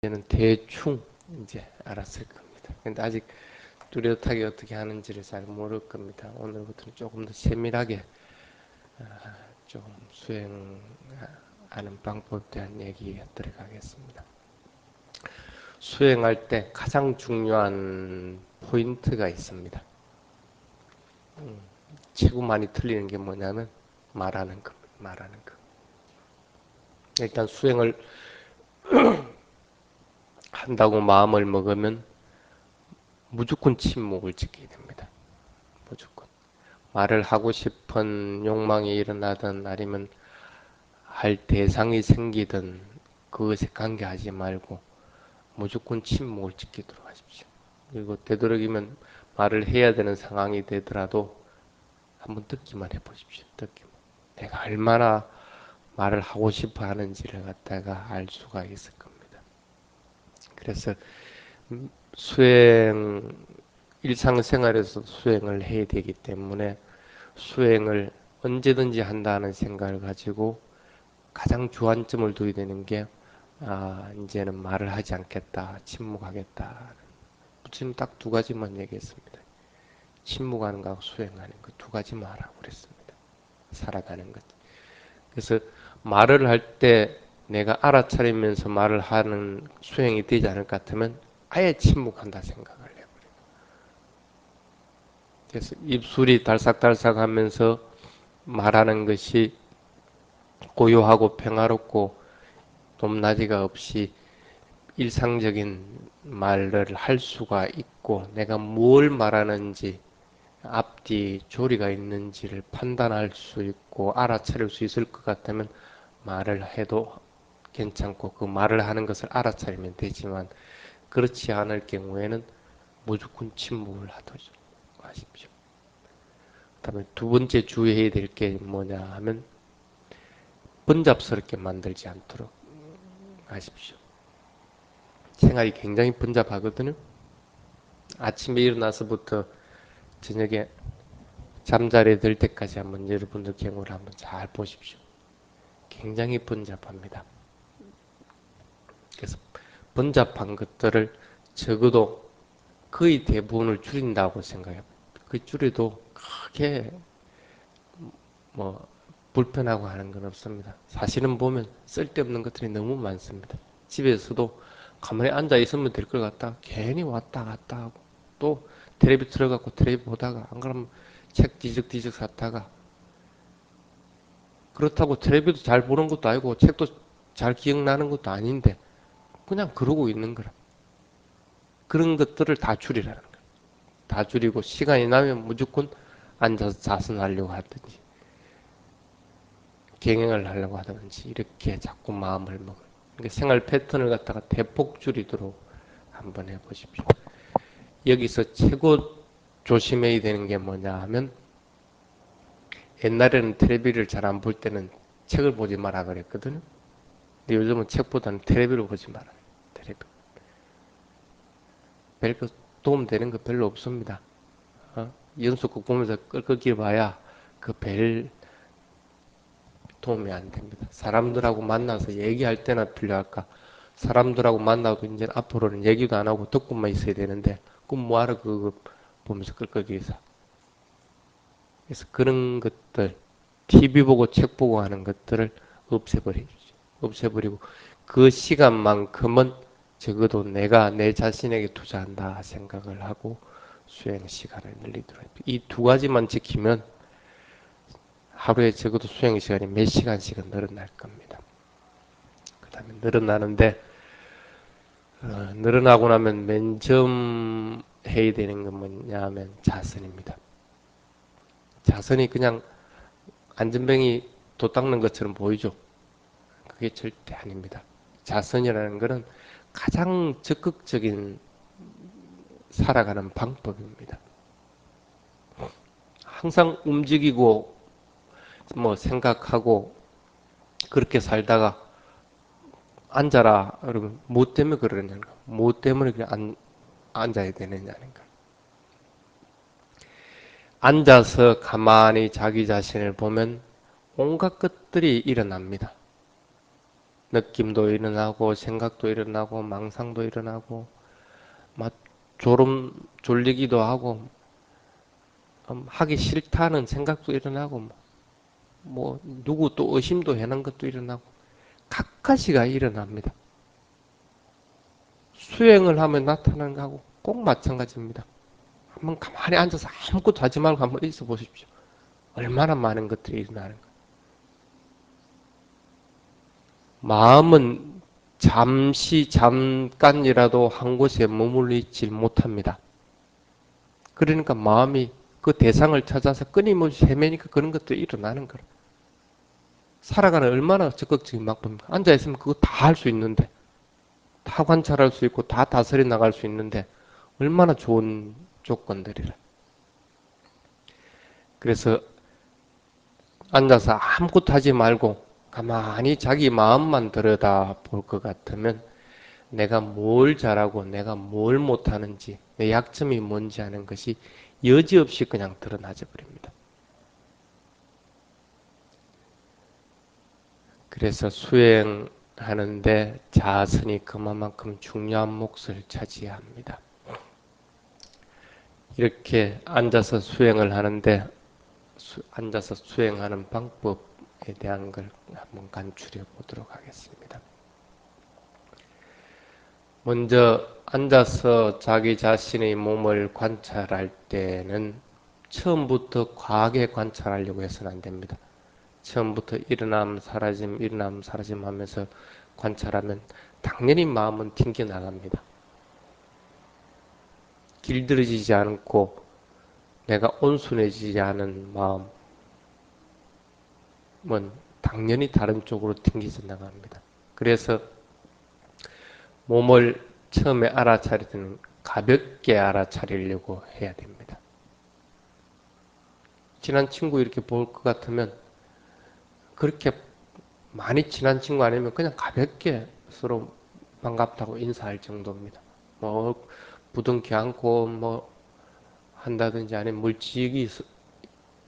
이제는 대충 이제 알았을 겁니다. 근데 아직 뚜렷하게 어떻게 하는지를 잘 모를 겁니다. 오늘부터는 조금 더 세밀하게 좀 수행하는 방법에 대한 얘기에 들어가겠습니다. 수행할 때 가장 중요한 포인트가 있습니다. 최고 많이 틀리는 게 뭐냐면 말하는 겁니다. 말하는 것. 일단 수행을 한다고 마음을 먹으면 무조건 침묵을 지키게 됩니다. 무조건. 말을 하고 싶은 욕망이 일어나든 아니면 할 대상이 생기든 그것에 관계하지 말고 무조건 침묵을 지키도록 하십시오. 그리고 되도록이면 말을 해야 되는 상황이 되더라도 한번 듣기만 해보십시오. 듣기만. 내가 얼마나 말을 하고 싶어 하는지를 갖다가 알 수가 있을 겁니다. 그래서 수행, 일상생활에서 수행을 해야 되기 때문에 수행을 언제든지 한다는 생각을 가지고 가장 주안점을 둬야 되는 게 이제는 말을 하지 않겠다, 침묵하겠다. 지금 딱 두 가지만 얘기했습니다. 침묵하는 거하고 수행하는 거 두 가지만 하라고 그랬습니다. 살아가는 것. 그래서 말을 할 때 내가 알아차리면서 말을 하는 수행이 되지 않을 것 같으면 아예 침묵한다 생각을 해요. 그래서 입술이 달싹달싹 하면서 말하는 것이 고요하고 평화롭고 높낮이가 없이 일상적인 말을 할 수가 있고 내가 뭘 말하는지 앞뒤 조리가 있는지를 판단할 수 있고 알아차릴 수 있을 것 같다면 말을 해도 괜찮고 그 말을 하는 것을 알아차리면 되지만 그렇지 않을 경우에는 무조건 침묵을 하도록 하십시오. 그다음에 두 번째 주의해야 될 게 뭐냐 하면 번잡스럽게 만들지 않도록 하십시오. 생활이 굉장히 번잡하거든요. 아침에 일어나서부터 저녁에 잠자리에 들 때까지 한번 여러분들 경우를 한번 잘 보십시오. 굉장히 번잡합니다. 그래서 번잡한 것들을 적어도 거의 대부분을 줄인다고 생각해요. 그 줄여도 크게 뭐 불편하고 하는 건 없습니다. 사실은 보면 쓸데없는 것들이 너무 많습니다. 집에서도 가만히 앉아 있으면 될 것 같다. 괜히 왔다 갔다 하고 또 텔레비 틀어갖고 텔레비 보다가 안 그러면 책 뒤적뒤적 샀다가 그렇다고 텔레비도 잘 보는 것도 아니고 책도 잘 기억나는 것도 아닌데 그냥 그러고 있는 거라. 그런 것들을 다 줄이라는 거야. 다 줄이고 시간이 나면 무조건 앉아서 자선하려고 하든지 경영을 하려고 하든지 이렇게 자꾸 마음을 먹어요. 그러니까 생활 패턴을 갖다가 대폭 줄이도록 한번 해보십시오. 여기서 최고 조심해야 되는 게 뭐냐 하면 옛날에는 텔레비를 잘 안 볼 때는 책을 보지 마라 그랬거든요. 근데 요즘은 책보다는 텔레비를 보지 마라. 텔레비. 별거 도움되는 거 별로 없습니다. 연속극 보면서 끄덕끄덕 봐야 그 별 도움이 안 됩니다. 사람들하고 만나서 얘기할 때나 필요할까? 사람들하고 만나도 이제 앞으로는 얘기도 안 하고 듣고만 있어야 되는데 그럼 뭐하러 그거 보면서 끄덕끄덕해서. 그래서 그런 것들 TV 보고 책 보고 하는 것들을 없애버리죠. 없애버리고 그 시간만큼은 적어도 내가 내 자신에게 투자한다 생각을 하고 수행 시간을 늘리도록 합니다. 이 두 가지만 지키면 하루에 적어도 수행 시간이 몇 시간씩은 늘어날 겁니다. 그 다음에 늘어나는데 늘어나고 나면 맨 처음 해야 되는 건 뭐냐 하면 자선입니다. 자선이 그냥 안전뱅이 도 닦는 것처럼 보이죠? 그게 절대 아닙니다. 자선이라는 것은 가장 적극적인 살아가는 방법입니다. 항상 움직이고 뭐 생각하고 그렇게 살다가 앉아라 그러면 뭐 때문에 그러느냐는 거, 뭐 때문에 그냥 앉아야 되느냐는 거. 앉아서 가만히 자기 자신을 보면 온갖 것들이 일어납니다. 느낌도 일어나고 생각도 일어나고 망상도 일어나고 막 졸음 졸리기도 하고 하기 싫다는 생각도 일어나고 뭐 누구 또 의심도 해는 것도 일어나고 각가지가 일어납니다. 수행을 하면 나타나는 거하고 꼭 마찬가지입니다. 한번 가만히 앉아서 아무것도 하지 말고 한번 있어 보십시오. 얼마나 많은 것들이 일어나는 거. 마음은 잠시 잠깐이라도 한 곳에 머물러 있질 못합니다. 그러니까 마음이 그 대상을 찾아서 끊임없이 헤매니까 그런 것들이 일어나는 거예요. 살아가는 얼마나 적극적인 방법입니까? 앉아있으면 그거 다 할 수 있는데, 다 관찰할 수 있고, 다 다스려 나갈 수 있는데, 얼마나 좋은 조건들이라. 그래서 앉아서 아무것도 하지 말고, 가만히 자기 마음만 들여다 볼 것 같으면, 내가 뭘 잘하고, 내가 뭘 못하는지, 내 약점이 뭔지 하는 것이 여지없이 그냥 드러나져 버립니다. 그래서 수행하는데 자선이 그만큼 중요한 몫을 차지합니다. 이렇게 앉아서 수행을 하는데 앉아서 수행하는 방법에 대한 걸 한번 간추려 보도록 하겠습니다. 먼저 앉아서 자기 자신의 몸을 관찰할 때는 처음부터 과하게 관찰하려고 해서는 안 됩니다. 처음부터 일어남 사라짐 하면서 관찰하면 당연히 마음은 튕겨나갑니다. 길들여지지 않고 내가 온순해지지 않은 마음은 당연히 다른 쪽으로 튕겨져 나갑니다. 그래서 몸을 처음에 알아차릴 때는 가볍게 알아차리려고 해야 됩니다. 친한 친구 이렇게 볼 것 같으면 그렇게 많이 친한 친구 아니면 그냥 가볍게 서로 반갑다고 인사할 정도입니다. 뭐 부둥켜 안고 뭐 한다든지 아니면 물지기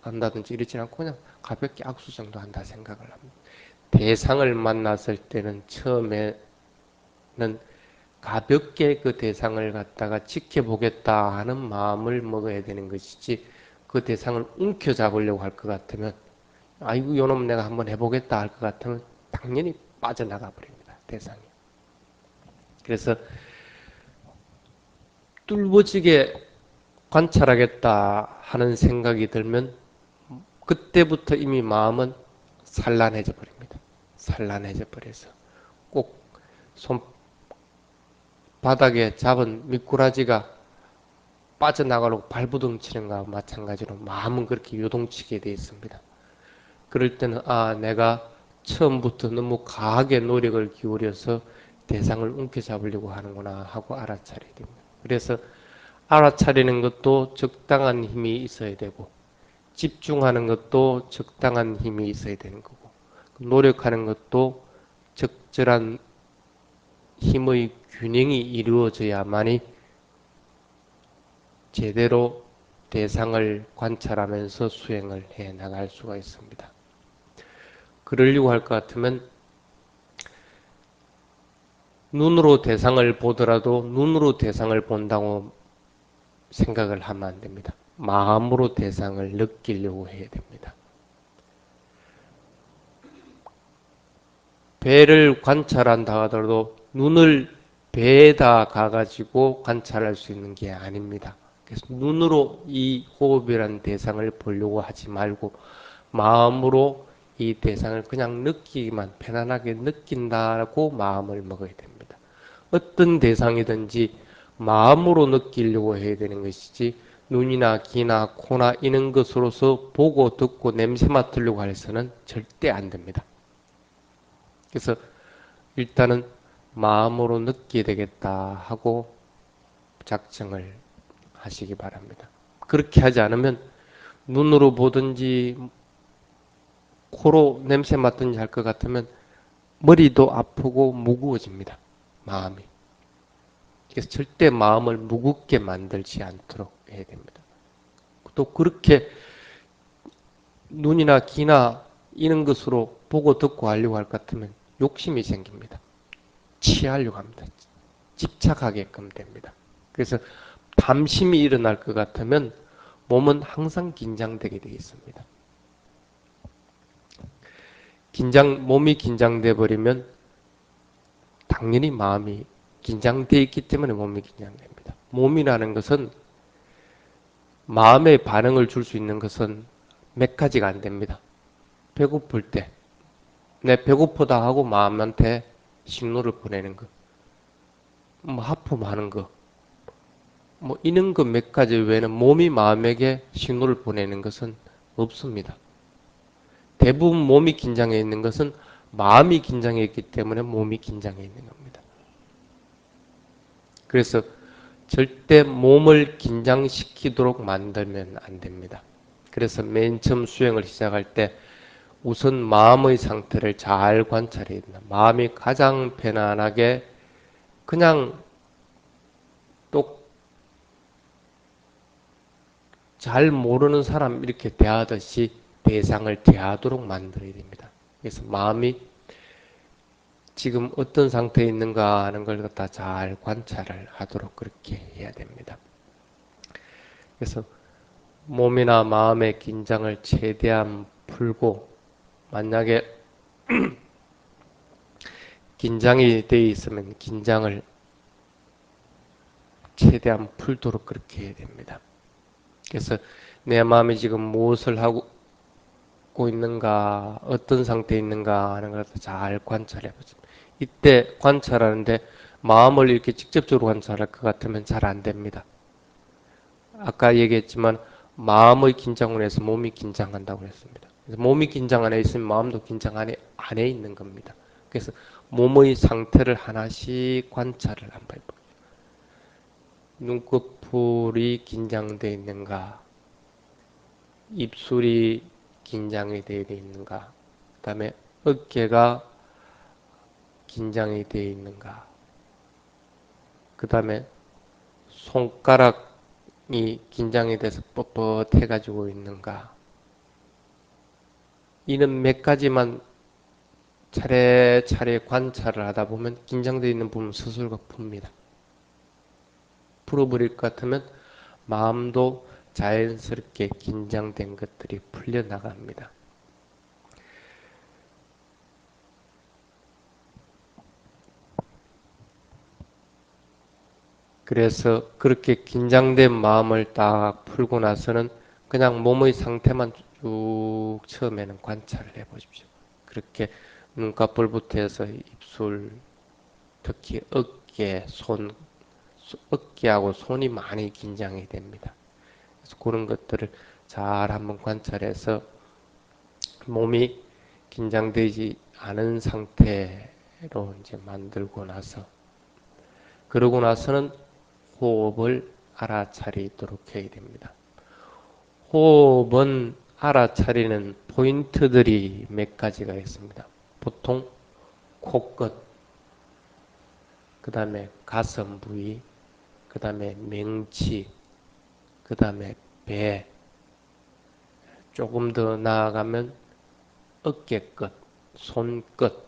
한다든지 이러지 않고 그냥 가볍게 악수 정도 한다 생각을 합니다. 대상을 만났을 때는 처음에는 가볍게 그 대상을 갖다가 지켜보겠다 하는 마음을 먹어야 되는 것이지 그 대상을 움켜잡으려고 할 것 같으면 아이고 요놈 내가 한번 해보겠다 할 것 같으면 당연히 빠져나가 버립니다. 대상이. 그래서 뚫어지게 관찰하겠다 하는 생각이 들면 그때부터 이미 마음은 산란해져 버립니다. 산란해져 버려서 꼭 손바닥에 잡은 미꾸라지가 빠져나가려고 발부둥치는 것과 마찬가지로 마음은 그렇게 요동치게 되어 있습니다. 그럴 때는 내가 처음부터 너무 과하게 노력을 기울여서 대상을 움켜잡으려고 하는구나 하고 알아차려야 됩니다. 그래서 알아차리는 것도 적당한 힘이 있어야 되고 집중하는 것도 적당한 힘이 있어야 되는 거고 노력하는 것도 적절한 힘의 균형이 이루어져야만이 제대로 대상을 관찰하면서 수행을 해 나갈 수가 있습니다. 그러려고 할 것 같으면 눈으로 대상을 보더라도 눈으로 대상을 본다고 생각을 하면 안 됩니다. 마음으로 대상을 느끼려고 해야 됩니다. 배를 관찰한다 하더라도 눈을 배에다 가가지고 관찰할 수 있는 게 아닙니다. 그래서 눈으로 이 호흡이라는 대상을 보려고 하지 말고 마음으로 이 대상을 그냥 느끼기만 편안하게 느낀다고 마음을 먹어야 됩니다. 어떤 대상이든지 마음으로 느끼려고 해야 되는 것이지 눈이나 귀나 코나 이런 것으로서 보고 듣고 냄새 맡으려고 해서는 절대 안 됩니다. 그래서 일단은 마음으로 느끼게 되겠다 하고 작정을 하시기 바랍니다. 그렇게 하지 않으면 눈으로 보든지 코로 냄새 맡든지 할 것 같으면 머리도 아프고 무거워집니다. 마음이. 그래서 절대 마음을 무겁게 만들지 않도록 해야 됩니다. 또 그렇게 눈이나 귀나 이런 것으로 보고 듣고 하려고 할 것 같으면 욕심이 생깁니다. 취하려고 합니다. 집착하게끔 됩니다. 그래서 담심이 일어날 것 같으면 몸은 항상 긴장되게 되어 있습니다. 몸이 긴장돼 버리면 당연히 마음이 긴장되어 있기 때문에 몸이 긴장됩니다. 몸이라는 것은 마음의 반응을 줄 수 있는 것은 몇 가지가 안 됩니다. 배고플 때, 내 배고프다 하고 마음한테 신호를 보내는 것, 뭐 하품하는 것, 뭐 이런 것 몇 가지 외에는 몸이 마음에게 신호를 보내는 것은 없습니다. 대부분 몸이 긴장해 있는 것은 마음이 긴장해 있기 때문에 몸이 긴장해 있는 겁니다. 그래서 절대 몸을 긴장시키도록 만들면 안 됩니다. 그래서 맨 처음 수행을 시작할 때 우선 마음의 상태를 잘 관찰해야 된다. 마음이 가장 편안하게 그냥 또 잘 모르는 사람 이렇게 대하듯이 대상을 대하도록 만들어야 됩니다. 그래서 마음이 지금 어떤 상태에 있는가 하는 걸 갖다 잘 관찰을 하도록 그렇게 해야 됩니다. 그래서 몸이나 마음의 긴장을 최대한 풀고 만약에 긴장이 돼 있으면 긴장을 최대한 풀도록 그렇게 해야 됩니다. 그래서 내 마음이 지금 무엇을 하고 있는가, 어떤 상태에 있는가 하는 걸 잘 관찰해 보죠. 이때 관찰하는데 마음을 이렇게 직접적으로 관찰할 것 같으면 잘 안 됩니다. 아까 얘기했지만 마음의 긴장으로 해서 몸이 긴장한다고 했습니다. 그래서 몸이 긴장 안에 있으면 마음도 긴장 안에 있는 겁니다. 그래서 몸의 상태를 하나씩 관찰을 한번 해볼게요. 눈꺼풀이 긴장되어 있는가, 입술이 긴장이 되어 있는가, 그 다음에 어깨가 긴장이 되어 있는가, 그 다음에 손가락이 긴장이 돼서 뻣뻣해가지고 있는가, 이런 몇 가지만 차례차례 관찰을 하다 보면 긴장되어 있는 부분 스스로가 풉니다. 풀어버릴 것 같으면 마음도 자연스럽게 긴장된 것들이 풀려나갑니다. 그래서 그렇게 긴장된 마음을 딱 풀고 나서는 그냥 몸의 상태만 쭉 처음에는 관찰을 해 보십시오. 그렇게 눈꺼풀부터 해서 입술, 특히 어깨, 어깨하고 손이 많이 긴장이 됩니다. 그래서 그런 것들을 잘 한번 관찰해서 몸이 긴장되지 않은 상태로 이제 만들고 나서 그러고 나서는 호흡을 알아차리도록 해야 됩니다. 호흡은 알아차리는 포인트들이 몇 가지가 있습니다. 보통 코끝, 그 다음에 가슴 부위, 그 다음에 명치, 그 다음에 배, 조금 더 나아가면 어깨끝, 손끝,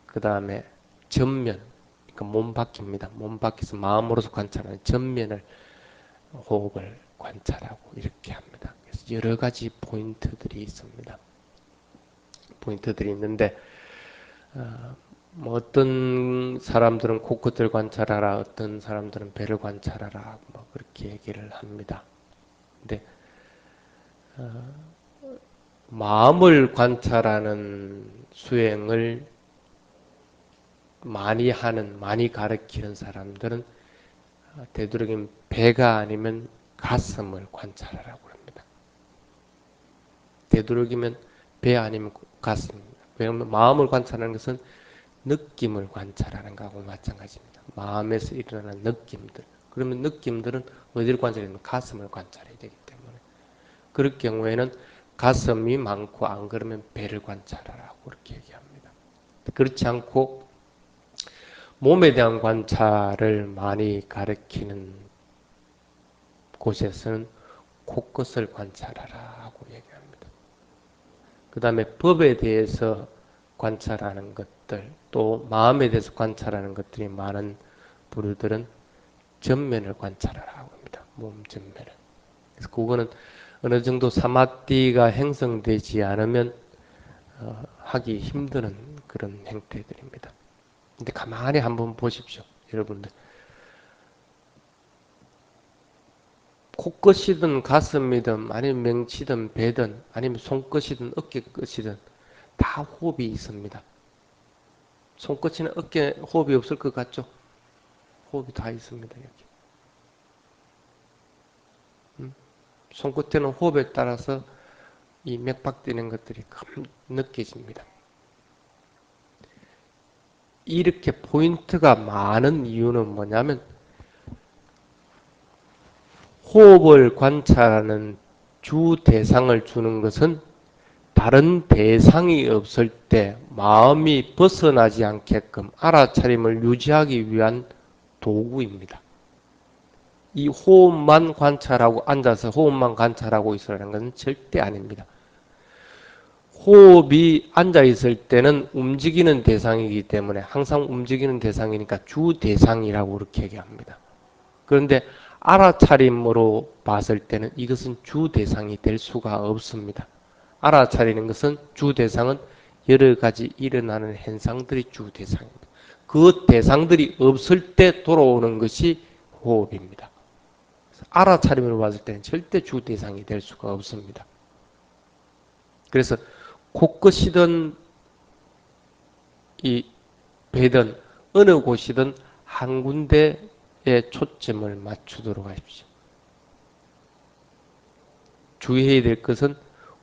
그 다음에 전면, 그러니까 몸바퀴입니다. 몸바퀴에서 마음으로서 관찰하는 전면을 호흡을 관찰하고 이렇게 합니다. 그래서 여러 가지 포인트들이 있습니다. 포인트들이 있는데 뭐 어떤 사람들은 코끝을 관찰하라, 어떤 사람들은 배를 관찰하라, 뭐 그렇게 얘기를 합니다. 근데 마음을 관찰하는 수행을 많이 가르치는 사람들은 되도록이면 배가 아니면 가슴을 관찰하라고 합니다. 되도록이면 배 아니면 가슴입니다. 왜냐하면 마음을 관찰하는 것은 느낌을 관찰하는 것하고 마찬가지입니다. 마음에서 일어나는 느낌들. 그러면 느낌들은 어디를 관찰하면 가슴을 관찰해야 되기 때문에 그럴 경우에는 가슴이 많고 안 그러면 배를 관찰하라고 그렇게 얘기합니다. 그렇지 않고 몸에 대한 관찰을 많이 가르치는 곳에서는 코끝을 관찰하라 하고 얘기합니다. 그 다음에 법에 대해서 관찰하는 것들, 또 마음에 대해서 관찰하는 것들이 많은 부류들은 전면을 관찰하라고 합니다. 몸 전면을. 그래서 그거는 어느 정도 사마띠가 형성되지 않으면 하기 힘드는 그런 형태들입니다. 근데 가만히 한번 보십시오. 여러분들. 코끝이든 가슴이든 아니면 명치든 배든 아니면 손끝이든 어깨끝이든 다 호흡이 있습니다. 손끝이나 어깨 호흡이 없을 것 같죠? 호흡이 다 있습니다. 여기. 손끝에는 호흡에 따라서 이 맥박 뛰는 것들이 느껴집니다. 이렇게 포인트가 많은 이유는 뭐냐면 호흡을 관찰하는 주 대상을 주는 것은 다른 대상이 없을 때 마음이 벗어나지 않게끔 알아차림을 유지하기 위한 도구입니다. 이 호흡만 관찰하고 앉아서 호흡만 관찰하고 있으라는 것은 절대 아닙니다. 호흡이 앉아있을 때는 움직이는 대상이기 때문에 항상 움직이는 대상이니까 주 대상이라고 그렇게 얘기합니다. 그런데 알아차림으로 봤을 때는 이것은 주 대상이 될 수가 없습니다. 알아차리는 것은 주 대상은 여러 가지 일어나는 현상들이 주 대상입니다. 그 대상들이 없을 때 돌아오는 것이 호흡입니다. 알아차림으로 봤을 때는 절대 주 대상이 될 수가 없습니다. 그래서 코끝이든 이 배든 어느 곳이든 한 군데에 초점을 맞추도록 하십시오. 주의해야 될 것은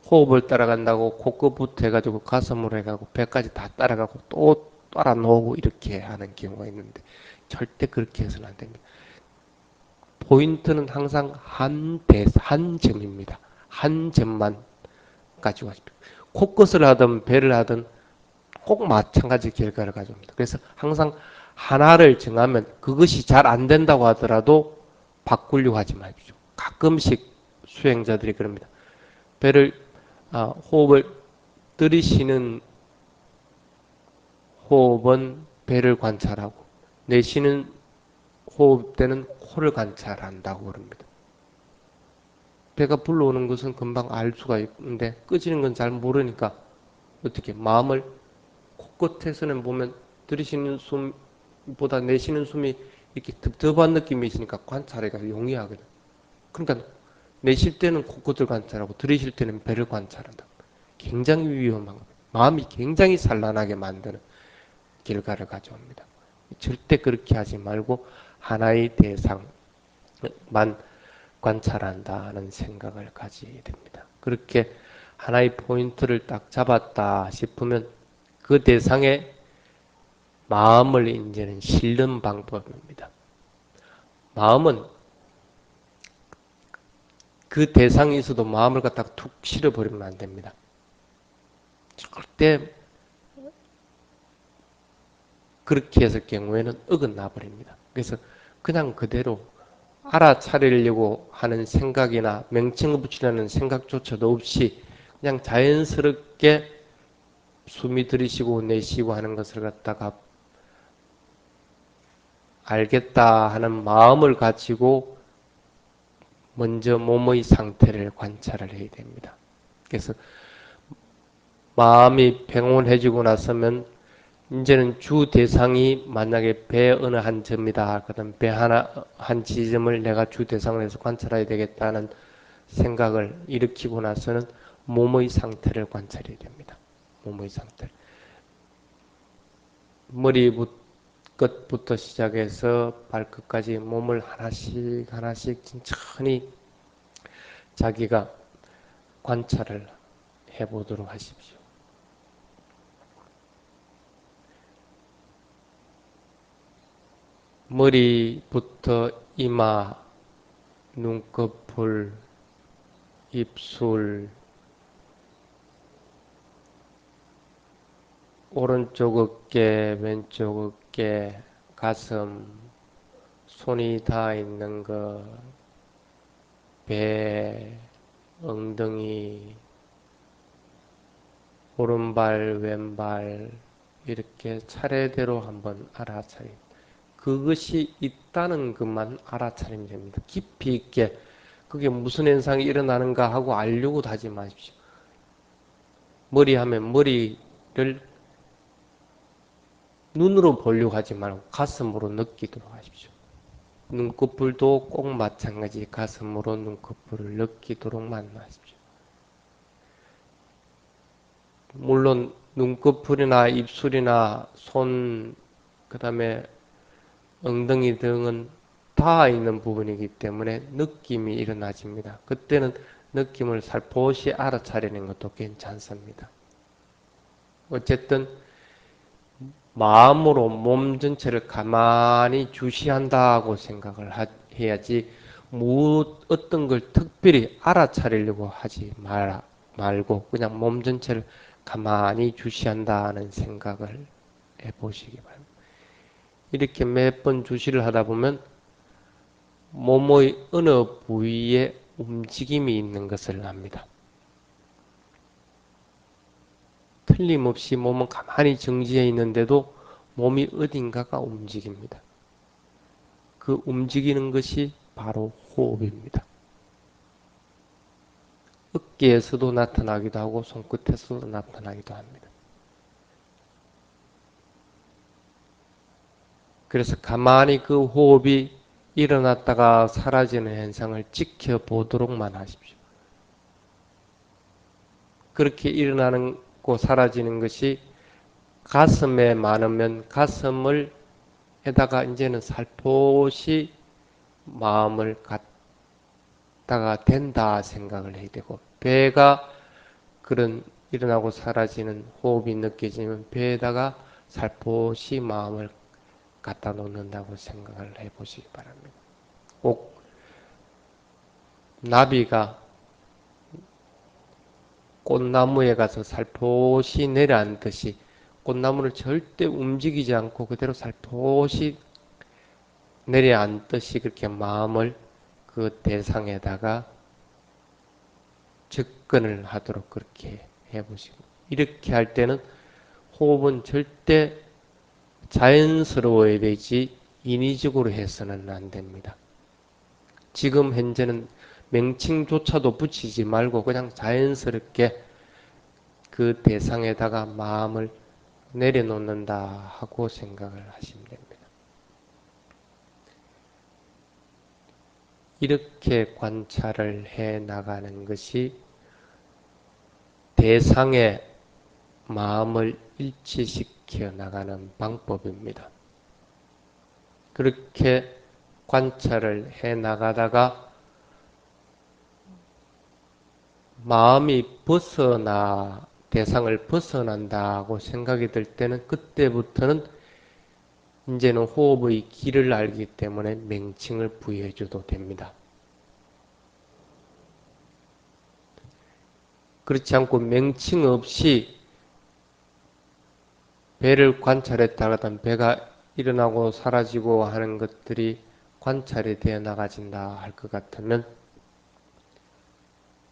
호흡을 따라간다고 코끝부터 해가지고 가슴으로 해가고 배까지 다 따라가고 또 따라 놓고 이렇게 하는 경우가 있는데 절대 그렇게 해서는 안 됩니다. 포인트는 항상 한 점입니다. 한 점만 가지고 하십시오. 코끝을 하든 배를 하든 꼭 마찬가지 결과를 가져옵니다. 그래서 항상 하나를 정하면 그것이 잘 안 된다고 하더라도 바꾸려고 하지 마십시오. 가끔씩 수행자들이 그럽니다. 배를 호흡을 들이쉬는 호흡은 배를 관찰하고 내쉬는 호흡 때는 코를 관찰한다고 그럽니다. 배가 불러오는 것은 금방 알 수가 있는데 끄지는 건 잘 모르니까 어떻게 마음을 코끝에서는 보면 들이쉬는 숨보다 내쉬는 숨이 이렇게 텁텁한 느낌이 있으니까 관찰하기가 용이하거든. 그러니까 내쉴 때는 코끝을 관찰하고 들이쉴 때는 배를 관찰한다. 굉장히 위험한 겁니다. 마음이 굉장히 산란하게 만드는 결과를 가져옵니다. 절대 그렇게 하지 말고 하나의 대상만 관찰한다는 생각을 가지게 됩니다. 그렇게 하나의 포인트를 딱 잡았다 싶으면 그 대상에 마음을 이제는 실는 방법입니다. 마음은 그 대상이 있어도 마음을 갖다가 툭 실어버리면 안 됩니다. 절대 그렇게 했을 경우에는 어긋나 버립니다. 그래서 그냥 그대로 알아차리려고 하는 생각이나 명칭을 붙이려는 생각조차도 없이 그냥 자연스럽게 숨이 들이쉬고 내쉬고 하는 것을 갖다가 알겠다 하는 마음을 가지고 먼저 몸의 상태를 관찰을 해야 됩니다. 그래서 마음이 평온해지고 나서면 이제는 주 대상이 만약에 배 어느 한 점이다. 그다음 배 하나 한 지점을 내가 주 대상을 해서 관찰해야 되겠다는 생각을 일으키고 나서는 몸의 상태를 관찰해야 됩니다. 몸의 상태. 머리 끝부터 시작해서 발끝까지 몸을 하나씩 하나씩 천천히 자기가 관찰을 해보도록 하십시오. 머리부터 이마, 눈꺼풀, 입술, 오른쪽 어깨, 왼쪽 어깨, 가슴, 손이 닿아 있는 것, 배, 엉덩이, 오른발, 왼발 이렇게 차례대로 한번 알아차림. 그것이 있다는 것만 알아차리면 됩니다. 깊이 있게 그게 무슨 현상이 일어나는가 하고 알려고도 하지 마십시오. 머리 하면 머리를 눈으로 보려고 하지 말고 가슴으로 느끼도록 하십시오. 눈꺼풀도 꼭 마찬가지 가슴으로 눈꺼풀을 느끼도록만 하십시오. 물론 눈꺼풀이나 입술이나 손, 그 다음에 엉덩이 등은 닿아 있는 부분이기 때문에 느낌이 일어나집니다. 그때는 느낌을 살포시 알아차리는 것도 괜찮습니다. 어쨌든 마음으로 몸 전체를 가만히 주시한다고 생각을 해야지 어떤 걸 특별히 알아차리려고 하지 말고 그냥 몸 전체를 가만히 주시한다는 생각을 해보시기 바랍니다. 이렇게 몇 번 주시를 하다 보면 몸의 어느 부위에 움직임이 있는 것을 압니다. 틀림없이 몸은 가만히 정지해 있는데도 몸이 어딘가가 움직입니다. 그 움직이는 것이 바로 호흡입니다. 어깨에서도 나타나기도 하고 손끝에서도 나타나기도 합니다. 그래서 가만히 그 호흡이 일어났다가 사라지는 현상을 지켜보도록만 하십시오. 그렇게 일어나는 고 사라지는 것이 가슴에 많으면 가슴을 에다가 이제는 살포시 마음을 갖다가 된다 생각을 해야 되고, 배가 그런 일어나고 사라지는 호흡이 느껴지면 배에다가 살포시 마음을 갖다 놓는다고 생각을 해 보시기 바랍니다. 꼭 나비가 꽃나무에 가서 살포시 내려앉듯이 꽃나무를 절대 움직이지 않고 그대로 살포시 내려앉듯이 그렇게 마음을 그 대상에다가 접근을 하도록 그렇게 해보시고, 이렇게 할 때는 호흡은 절대 자연스러워야 되지 인위적으로 해서는 안 됩니다. 지금 현재는 명칭조차도 붙이지 말고 그냥 자연스럽게 그 대상에다가 마음을 내려놓는다 하고 생각을 하시면 됩니다. 이렇게 관찰을 해 나가는 것이 대상의 마음을 일치시켜 나가는 방법입니다. 그렇게 관찰을 해 나가다가 마음이 대상을 벗어난다고 생각이 들 때는 그때부터는 이제는 호흡의 길을 알기 때문에 명칭을 부여해 줘도 됩니다. 그렇지 않고 명칭 없이 배를 관찰했다가는 배가 일어나고 사라지고 하는 것들이 관찰이 되어 나가진다 할 것 같으면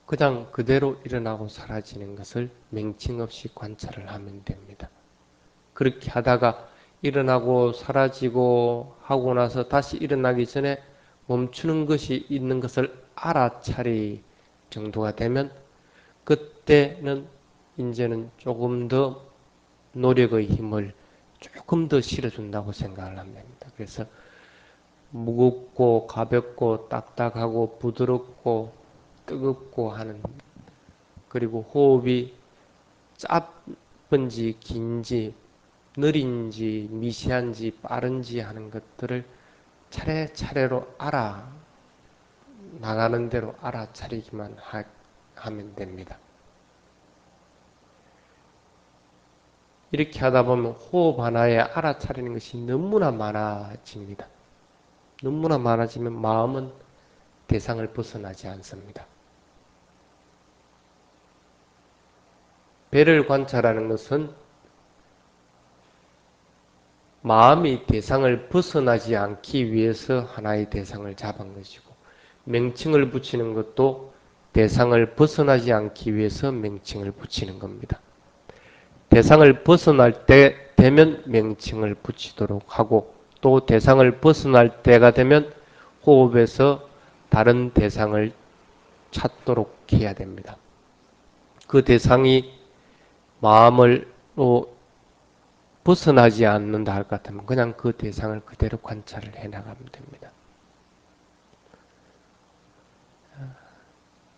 그냥 그대로 일어나고 사라지는 것을 명칭 없이 관찰을 하면 됩니다. 그렇게 하다가 일어나고 사라지고 하고 나서 다시 일어나기 전에 멈추는 것이 있는 것을 알아차리 정도가 되면 그때는 이제는 조금 더 노력의 힘을 조금 더 실어준다고 생각을 합니다. 그래서 무겁고 가볍고 딱딱하고 부드럽고 뜨겁고 하는, 그리고 호흡이 짧은지 긴지 느린지 미세한지 빠른지 하는 것들을 차례차례로 나가는 대로 알아차리기만 하면 됩니다. 이렇게 하다 보면 호흡 하나에 알아차리는 것이 너무나 많아집니다. 너무나 많아지면 마음은 대상을 벗어나지 않습니다. 배를 관찰하는 것은 마음이 대상을 벗어나지 않기 위해서 하나의 대상을 잡은 것이고, 명칭을 붙이는 것도 대상을 벗어나지 않기 위해서 명칭을 붙이는 겁니다. 대상을 벗어날 때 되면 명칭을 붙이도록 하고 또 대상을 벗어날 때가 되면 호흡에서 다른 대상을 찾도록 해야 됩니다. 그 대상이 마음으로 벗어나지 않는다 할 것 같으면 그냥 그 대상을 그대로 관찰을 해나가면 됩니다.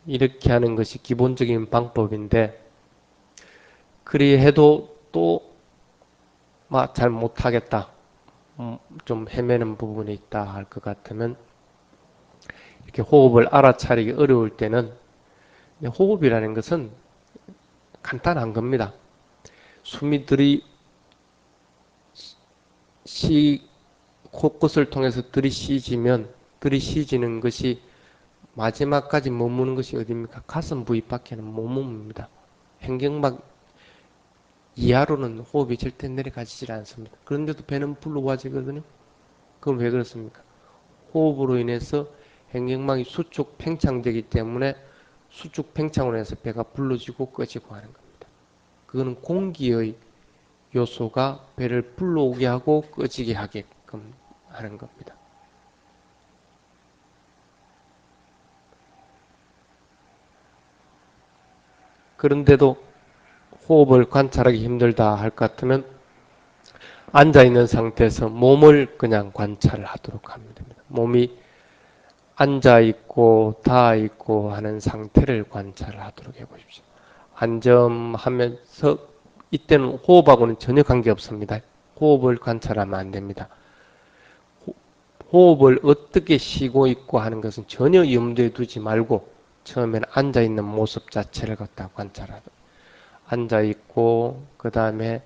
이렇게 하는 것이 기본적인 방법인데 그리 해도 또 잘 못하겠다, 좀 헤매는 부분이 있다 할 것 같으면 이렇게 호흡을 알아차리기 어려울 때는 호흡이라는 것은 간단한 겁니다. 숨이 코끝을 통해서 들이쉬지는 것이 마지막까지 머무는 것이 어디입니까? 가슴 부위밖에는 못 머뭅니다. 횡격막 이하로는 호흡이 절대 내려가지질 않습니다. 그런데도 배는 불러와지거든요. 그건 왜 그렇습니까? 호흡으로 인해서 횡격막이 수축 팽창되기 때문에 수축 팽창으로 해서 배가 불러지고 꺼지고 하는 겁니다. 그거는 공기의 요소가 배를 불러오게 하고 꺼지게 하게끔 하는 겁니다. 그런데도 호흡을 관찰하기 힘들다 할 것 같으면 앉아있는 상태에서 몸을 그냥 관찰을 하도록 하면 됩니다. 몸이 앉아있고 닿아있고 하는 상태를 관찰을 하도록 해보십시오. 안점하면서 이때는 호흡하고는 전혀 관계없습니다. 호흡을 관찰하면 안 됩니다. 호흡을 어떻게 쉬고 있고 하는 것은 전혀 염두에 두지 말고 처음에는 앉아있는 모습 자체를 갖다 관찰하도록. 앉아있고 그 다음에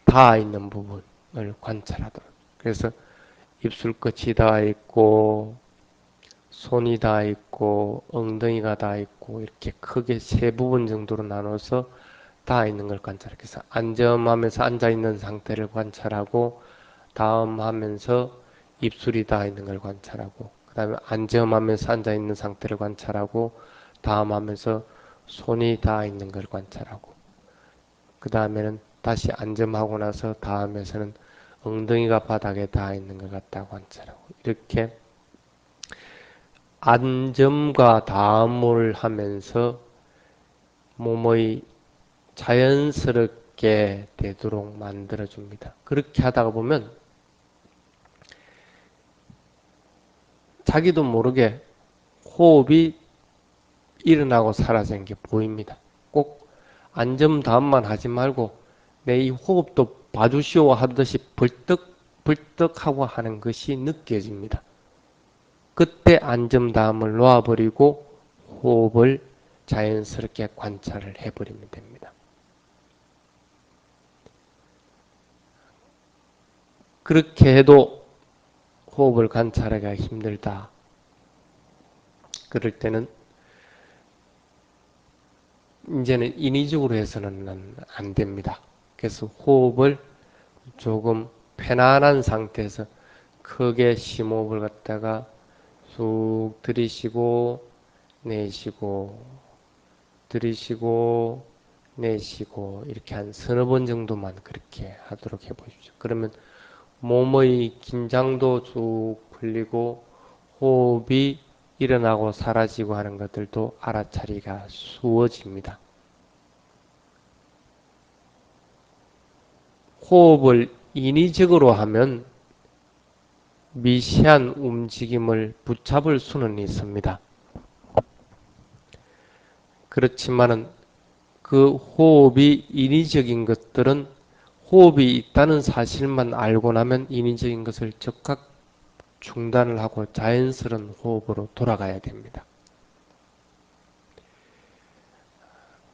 닿아있는 부분을 관찰하도록. 그래서 입술 끝이 닿아있고 손이 닿아있고 엉덩이가 닿아있고 이렇게 크게 세 부분 정도로 나눠서 닿아있는 걸 관찰하기 위해서 안점하면서 앉아있는 상태를 관찰하고 다음 하면서 입술이 닿아있는 걸 관찰하고 그 다음에 안점하면서 앉아있는 상태를 관찰하고 다음 하면서 손이 닿아있는 걸 관찰하고 그 다음에는 다시 안점하고 나서 다음에서는 엉덩이가 바닥에 닿아있는 것 같다 관찰하고 이렇게 안점과 다음을 하면서 몸의 자연스럽게 되도록 만들어줍니다. 그렇게 하다가 보면 자기도 모르게 호흡이 일어나고 사라지는 게 보입니다. 꼭 안점 다음만 하지 말고 내 이 호흡도 봐주시오 하듯이 벌떡벌떡하고 하는 것이 느껴집니다. 그때 안점 다음을 놓아버리고 호흡을 자연스럽게 관찰을 해버리면 됩니다. 그렇게 해도 호흡을 관찰하기가 힘들다. 그럴 때는 이제는 인위적으로 해서는 안 됩니다. 그래서 호흡을 조금 편안한 상태에서 크게 심호흡을 갖다가 쑥 들이쉬고 내쉬고 들이쉬고 내쉬고 이렇게 한 서너 번 정도만 그렇게 하도록 해보십시오. 그러면 몸의 긴장도 쭉 풀리고 호흡이 일어나고 사라지고 하는 것들도 알아차리기가 쉬워집니다. 호흡을 인위적으로 하면 미세한 움직임을 붙잡을 수는 있습니다. 그렇지만은 그 호흡이 인위적인 것들은 호흡이 있다는 사실만 알고 나면 인위적인 것을 즉각 중단을 하고 자연스러운 호흡으로 돌아가야 됩니다.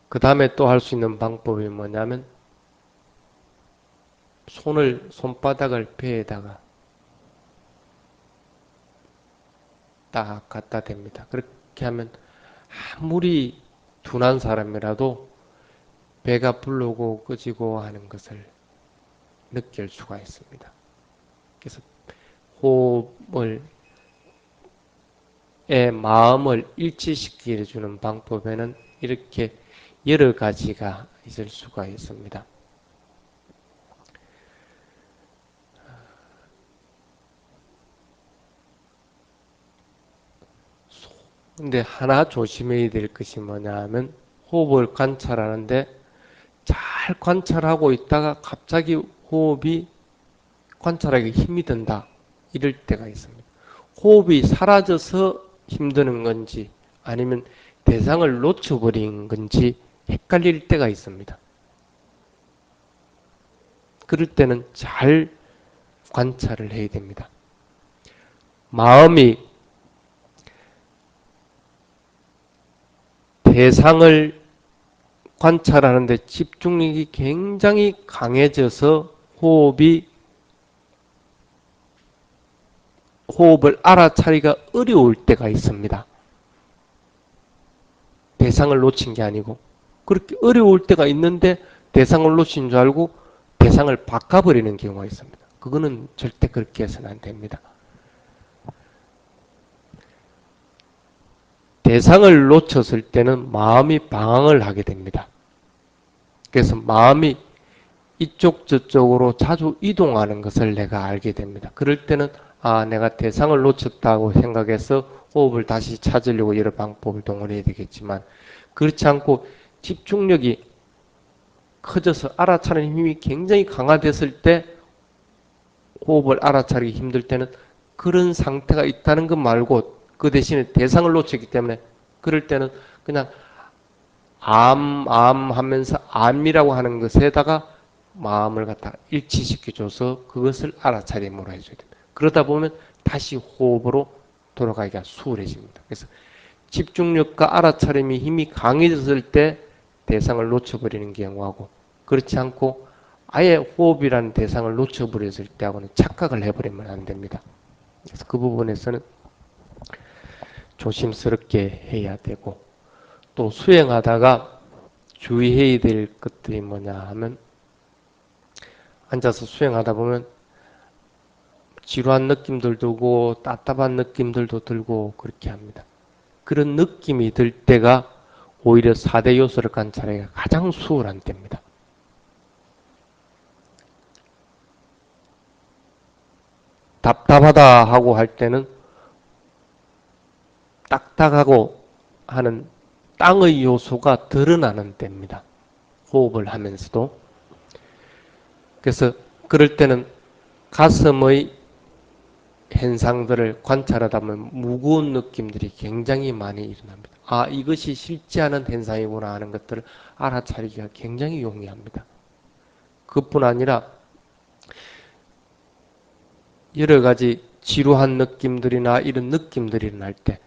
그 다음에 또 할 수 있는 방법이 뭐냐면 손바닥을 배에다가 딱 갖다 댑니다. 그렇게 하면 아무리 둔한 사람이라도 배가 부르고 끄지고 하는 것을 느낄 수가 있습니다. 그래서 마음을 일치시켜 주는 방법에는 이렇게 여러 가지가 있을 수가 있습니다. 근데 하나 조심해야 될 것이 뭐냐 하면 호흡을 관찰하는데 잘 관찰하고 있다가 갑자기 호흡이 관찰하기 힘이 든다. 이럴 때가 있습니다. 호흡이 사라져서 힘드는 건지 아니면 대상을 놓쳐버린 건지 헷갈릴 때가 있습니다. 그럴 때는 잘 관찰을 해야 됩니다. 마음이 대상을 관찰하는데 집중력이 굉장히 강해져서 호흡을 알아차리기가 어려울 때가 있습니다. 대상을 놓친 게 아니고 그렇게 어려울 때가 있는데 대상을 놓친 줄 알고 대상을 바꿔버리는 경우가 있습니다. 그거는 절대 그렇게 해서는 안 됩니다. 대상을 놓쳤을 때는 마음이 방황을 하게 됩니다. 그래서 마음이 이쪽 저쪽으로 자주 이동하는 것을 내가 알게 됩니다. 그럴 때는 내가 대상을 놓쳤다고 생각해서 호흡을 다시 찾으려고 여러 방법을 동원해야 되겠지만 그렇지 않고 집중력이 커져서 알아차리는 힘이 굉장히 강화됐을 때 호흡을 알아차리기 힘들 때는 그런 상태가 있다는 것 말고 그 대신에 대상을 놓쳤기 때문에 그럴 때는 그냥 하면서 암이라고 하는 것에다가 마음을 갖다 일치시켜줘서 그것을 알아차림으로 해줘야 됩니다. 그러다 보면 다시 호흡으로 돌아가기가 수월해집니다. 그래서 집중력과 알아차림이 힘이 강해졌을 때 대상을 놓쳐버리는 경우하고 그렇지 않고 아예 호흡이라는 대상을 놓쳐버렸을 때하고는 착각을 해버리면 안 됩니다. 그래서 그 부분에서는 조심스럽게 해야 되고 또 수행하다가 주의해야 될 것들이 뭐냐 하면 앉아서 수행하다 보면 지루한 느낌들 들고 답답한 느낌들도 들고 그렇게 합니다. 그런 느낌이 들 때가 오히려 4대 요소를 관찰하기가 가장 수월한 때입니다. 답답하다 하고 할 때는 딱딱하고 하는 땅의 요소가 드러나는 때입니다. 호흡을 하면서도. 그래서 그럴 때는 가슴의 현상들을 관찰하다 보면 무거운 느낌들이 굉장히 많이 일어납니다. 이것이 싫지 않은 현상이구나 하는 것들을 알아차리기가 굉장히 용이합니다. 그뿐 아니라 여러 가지 지루한 느낌들이나 이런 느낌들이 일어날 때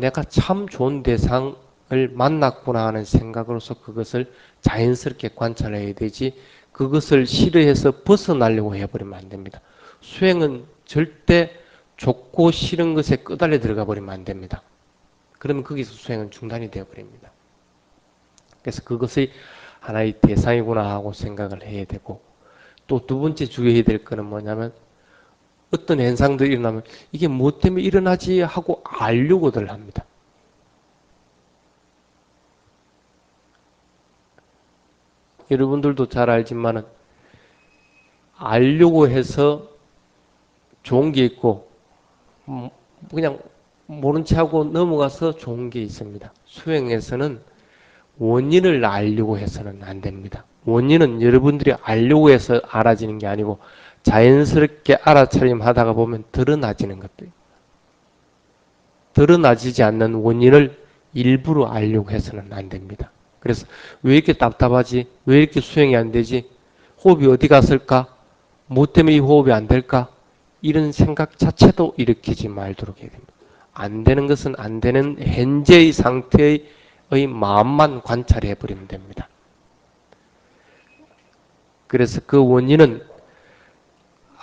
내가 참 좋은 대상을 만났구나 하는 생각으로서 그것을 자연스럽게 관찰해야 되지 그것을 싫어해서 벗어나려고 해버리면 안 됩니다. 수행은 절대 좋고 싫은 것에 끄달려 들어가 버리면 안 됩니다. 그러면 거기서 수행은 중단이 되어버립니다. 그래서 그것이 하나의 대상이구나 하고 생각을 해야 되고 또 두 번째 주의해야 될 것은 뭐냐면 어떤 현상들이 일어나면 이게 뭐 때문에 일어나지 하고 알려고들 합니다. 여러분들도 잘 알지만은 알려고 해서 좋은 게 있고 그냥 모른 채 하고 넘어가서 좋은 게 있습니다. 수행에서는 원인을 알려고 해서는 안 됩니다. 원인은 여러분들이 알려고 해서 알아지는 게 아니고 자연스럽게 알아차림 하다가 보면 드러나지는 것들. 드러나지지 않는 원인을 일부러 알려고 해서는 안 됩니다. 그래서 왜 이렇게 답답하지? 왜 이렇게 수행이 안 되지? 호흡이 어디 갔을까? 뭐 때문에 이 호흡이 안 될까? 이런 생각 자체도 일으키지 말도록 해야 됩니다. 안 되는 것은 안 되는 현재의 상태의 마음만 관찰해 버리면 됩니다. 그래서 그 원인은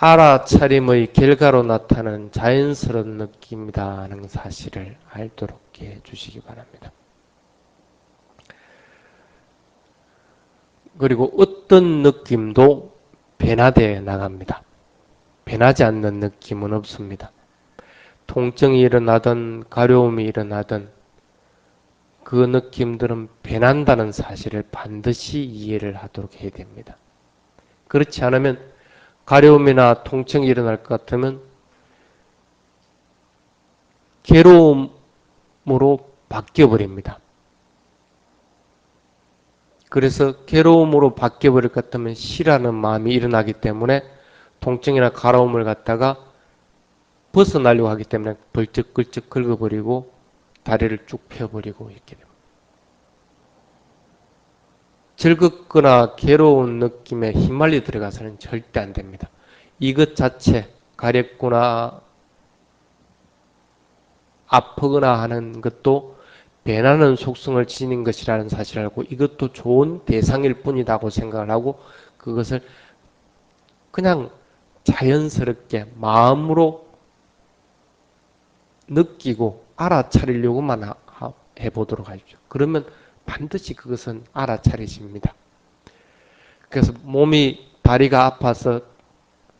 알아차림의 결과로 나타나는 자연스러운 느낌이다 하는 사실을 알도록 해 주시기 바랍니다. 그리고 어떤 느낌도 변화되어 나갑니다. 변하지 않는 느낌은 없습니다. 통증이 일어나든 가려움이 일어나든 그 느낌들은 변한다는 사실을 반드시 이해를 하도록 해야 됩니다. 그렇지 않으면 가려움이나 통증이 일어날 것 같으면 괴로움으로 바뀌어버립니다. 그래서 괴로움으로 바뀌어버릴 것 같으면 싫어하는 마음이 일어나기 때문에 통증이나 가라움을 갖다가 벗어나려고 하기 때문에 벌쩍벌쩍 긁어버리고 다리를 쭉 펴버리고 이렇게 됩니다. 즐겁거나 괴로운 느낌에 휘말려 들어가서는 절대 안 됩니다. 이것 자체 가렵거나 아프거나 하는 것도 변하는 속성을 지닌 것이라는 사실을 알고 이것도 좋은 대상일 뿐이라고 생각을 하고 그것을 그냥 자연스럽게 마음으로 느끼고 알아차리려고만 해보도록 하십시오. 그러면 반드시 그것은 알아차리십니다. 그래서 몸이 다리가 아파서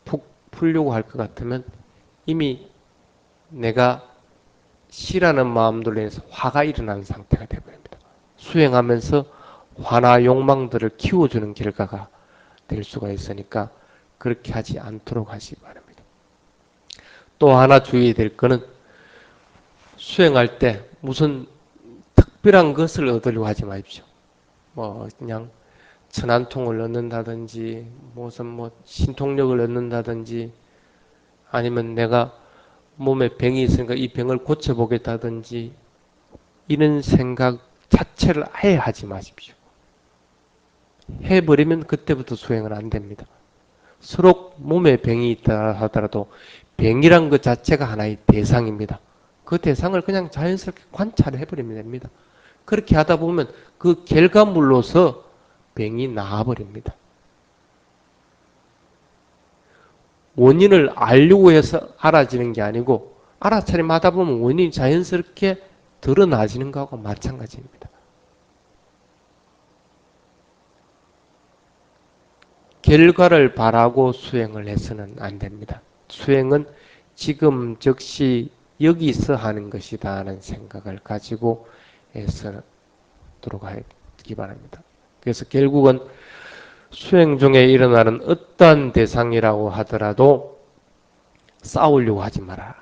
푹 풀려고 할 것 같으면 이미 내가 싫어하는 마음들로 인해서 화가 일어나는 상태가 되어버립니다. 수행하면서 화나 욕망들을 키워주는 결과가 될 수가 있으니까 그렇게 하지 않도록 하시기 바랍니다. 또 하나 주의해야 될 것은 수행할 때 무슨 특별한 것을 얻으려고 하지 마십시오. 뭐 그냥 천안통을 얻는다든지 무슨 뭐 신통력을 얻는다든지 아니면 내가 몸에 병이 있으니까 이 병을 고쳐보겠다든지 이런 생각 자체를 아예 하지 마십시오. 해버리면 그때부터 수행은 안 됩니다. 서로 몸에 병이 있다 하더라도 병이란 것 자체가 하나의 대상입니다. 그 대상을 그냥 자연스럽게 관찰해 버리면 됩니다. 그렇게 하다 보면 그 결과물로서 병이 나아버립니다. 원인을 알려고 해서 알아지는 게 아니고 알아차림하다 보면 원인이 자연스럽게 드러나지는 것하고 마찬가지입니다. 결과를 바라고 수행을 해서는 안 됩니다. 수행은 지금 즉시 여기서 하는 것이다 하는 생각을 가지고 해서 들어가기 바랍니다. 그래서 결국은 수행 중에 일어나는 어떠한 대상이라고 하더라도 싸우려고 하지 마라.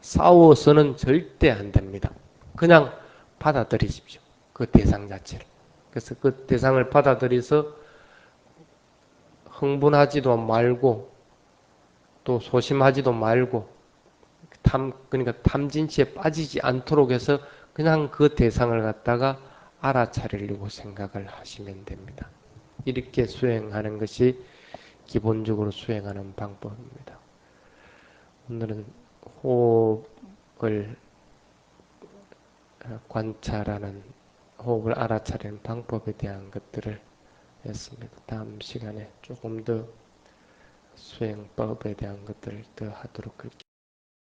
싸워서는 절대 안 됩니다. 그냥 받아들이십시오. 그 대상 자체를. 그래서 그 대상을 받아들여서 흥분하지도 말고 또 소심하지도 말고 그러니까 탐진치에 빠지지 않도록 해서 그냥 그 대상을 갖다가 알아차리려고 생각을 하시면 됩니다. 이렇게 수행하는 것이 기본적으로 수행하는 방법입니다. 오늘은 호흡을 관찰하는 호흡을 알아차리는 방법에 대한 것들을 했습니다. 다음 시간에 조금 더 수행법에 대한 것들을 더 하도록 할게요.